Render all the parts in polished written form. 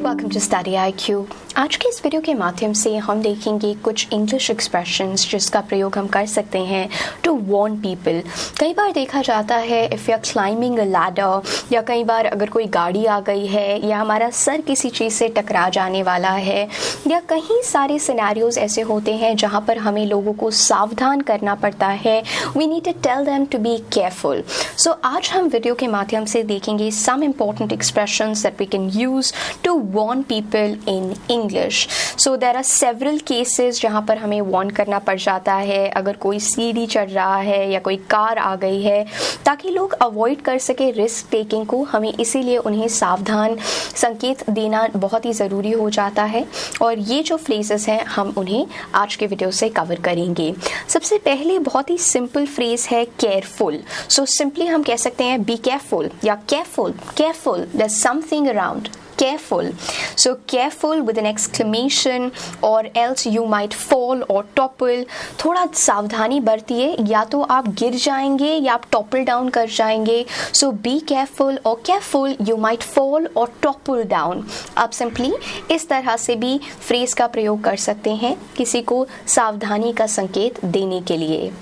Welcome to study IQ। आज के इस वीडियो के माध्यम से हम देखेंगे कुछ इंग्लिश एक्सप्रेशंस जिसका प्रयोग हम कर सकते हैं टू वार्न पीपल। कई बार देखा जाता है if you are climbing a ladder, या कई बार अगर कोई गाड़ी आ गई है या हमारा सर किसी चीज़ से टकरा जाने वाला है, या कहीं सारे सिनेरियोज ऐसे होते हैं जहाँ पर हमें लोगों को सावधान करना पड़ता है। We need to tell them to be careful. So आज हम वीडियो के माध्यम से देखेंगे some important expressions that we can use to warn people in English. So there are several cases जहाँ पर हमें warn करना पड़ जाता है अगर कोई सीढ़ी चढ़ रहा है या कोई कार आ गई है, ताकि लोग अवॉइड कर सके रिस्क टेकिंग को। हमें इसीलिए उन्हें सावधान संकेत देना बहुत ही ज़रूरी हो जाता है, और ये जो फ्रेजेस हैं हम उन्हें आज के वीडियो से कवर करेंगे। सबसे पहले बहुत ही सिंपल फ्रेज है केयरफुल। सो सिंपली हम कह सकते हैं बी केयरफुल या careful, careful, there's something around. Careful. So careful with an exclamation, or else you might fall or topple. थोड़ा सावधानी बरतिए, या तो आप गिर जाएंगे या आप topple down कर जाएंगे। So be careful or careful, you might fall or topple down. आप simply इस तरह से भी फ्रेज का प्रयोग कर सकते हैं किसी को सावधानी का संकेत देने के लिए।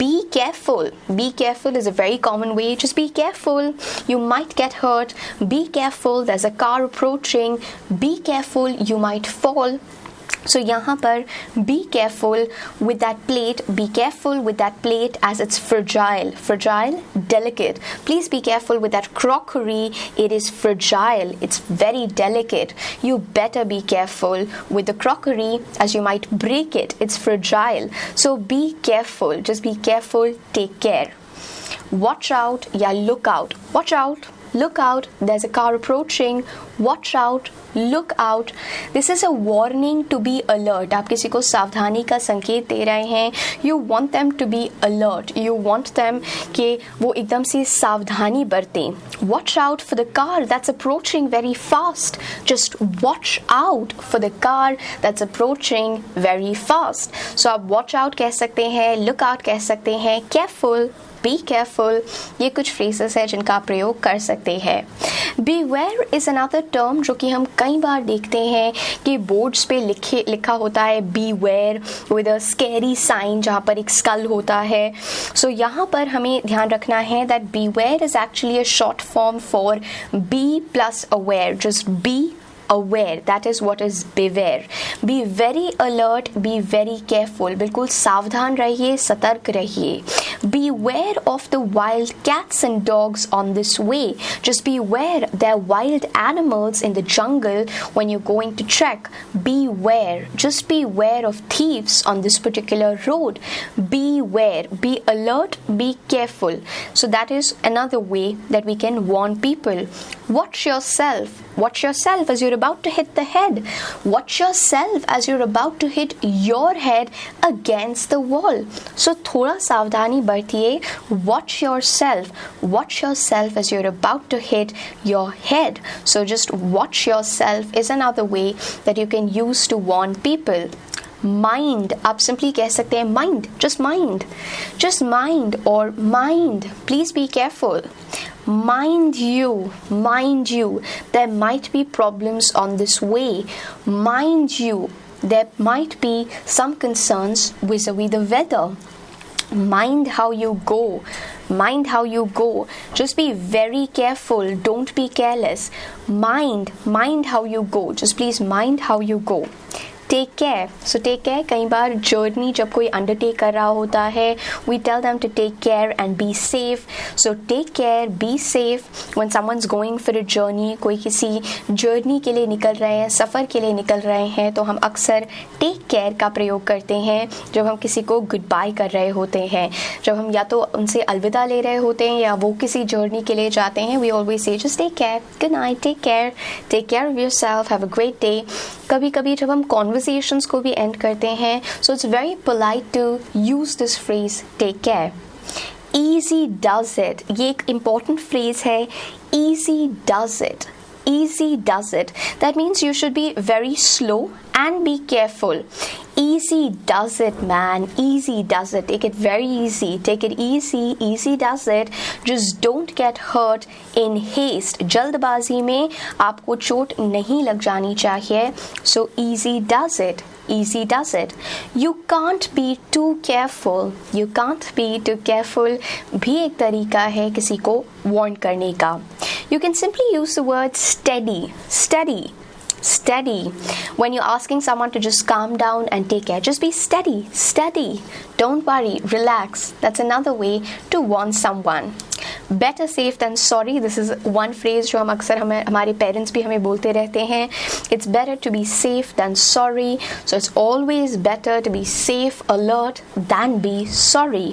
Be careful. Be careful is a very common way. Just be careful. You might get hurt. Be careful. There's a car approaching. Be careful. You might fall. So यहाँ पर be careful with that plate. Be careful with that plate as it's fragile. Fragile, delicate. Please be careful with that crockery. It is fragile. It's very delicate. You better be careful with the crockery as you might break it. It's fragile. So be careful. Just be careful. Take care. Watch out या look out. Watch out. Look out, there's a car approaching. Watch out, look out. This is a warning to be alert. आप किसी को सावधानी का संकेत दे रहे हैं. You want them to be alert. You want them कि वो एकदम से सावधानी बरतें. Watch out for the car that's approaching very fast. Just watch out for the car that's approaching very fast. So आप watch out कह सकते हैं, look out कह सकते हैं, careful, बी केयरफुल, ये कुछ फ्रेजेस है जिनका आप प्रयोग कर सकते हैं। बीवेयर इज़ अनदर टर्म जो कि हम कई बार देखते हैं कि बोर्ड्स पे लिखा होता है beware with a scary sign, जहाँ पर एक स्कल होता है। सो यहाँ पर हमें ध्यान रखना है that beware is actually a short form for be plus aware. Just be aware, that is what is beware. Be very alert, be very careful. बिल्कुल सावधान रहिए, सतर्क रहिए। Beware of the wild cats and dogs on this way. Just beware, there are wild animals in the jungle when you're going to trek. Beware. Just beware of thieves on this particular road. Beware. Be alert, be careful. So that is another way that we can warn people. Watch yourself. Watch yourself as you're about to hit the head. Watch yourself as you're about to hit your head against the wall. So थोड़ा सावधानी बरतिए. Watch yourself. Watch yourself as you're about to hit your head. So just watch yourself is another way that you can use to warn people. Mind, आप simply कह सकते हैं mind, just mind, just mind or mind. Please be careful. Mind you, there might be problems on this way. Mind you, there might be some concerns vis-a-vis the weather. Mind how you go. Mind how you go. Just be very careful. Don't be careless. Mind how you go. Just please mind how you go. Take care. So take care, कई बार journey जब कोई undertake कर रहा होता है, we tell them to take care and be safe. So take care, be safe when someone's going for a journey. कोई किसी जर्नी के लिए निकल रहे हैं, सफ़र के लिए निकल रहे हैं, तो हम अक्सर टेक केयर का प्रयोग करते हैं जब हम किसी को गुड बाय कर रहे होते हैं, जब हम या तो उनसे अलविदा ले रहे होते हैं या वो किसी जर्नी के लिए जाते हैं. We always say just take care, good night, take care of yourself, have a great day. कभी कभी जब हम कॉन्वर्सेशंस को भी एंड करते हैं, so it's very polite to use this phrase take care. Easy does it, ये एक इम्पॉर्टेंट फ्रेज है. Easy does it. easy does it. That means you should be very slow and be careful. Easy does it, man. Easy does it. Take it very easy. Take it easy. Easy does it. Just don't get hurt in haste. जल्दबाजी में आपको चोट नहीं लग जानी चाहिए. So easy does it. Easy does it. You can't be too careful. You can't be too careful भी एक तरीका है किसी को warn करने का. You can simply use the word steady. Steady. Steady. When you're asking someone to just calm down and take care, just be steady. Steady. Don't worry. Relax. That's another way to warn someone. Better safe than sorry. This is one phrase जो हम अक्सर हमारे parents भी हमें बोलते रहते हैं. It's better to be safe than sorry. So it's always better to be safe, alert than be sorry.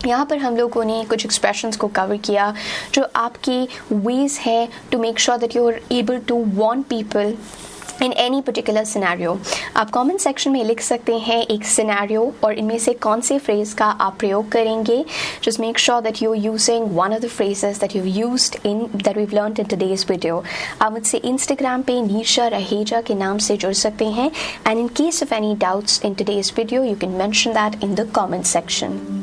यहाँ पर हम लोगों ने कुछ एक्सप्रेशंस को कवर किया जो आपके वेज है to make sure that you are able to warn people in any particular scenario. आप कमेंट सेक्शन में लिख सकते हैं एक सिनेरियो और इनमें से कौन से फ्रेज का आप प्रयोग करेंगे. Just make sure that you are using one of the phrases that you used in that we learned in today's video. आप मुझसे इंस्टाग्राम पे नीशा रहेजा के नाम से जुड़ सकते हैं. And in case of any doubts in today's video you can mention that in the comment section.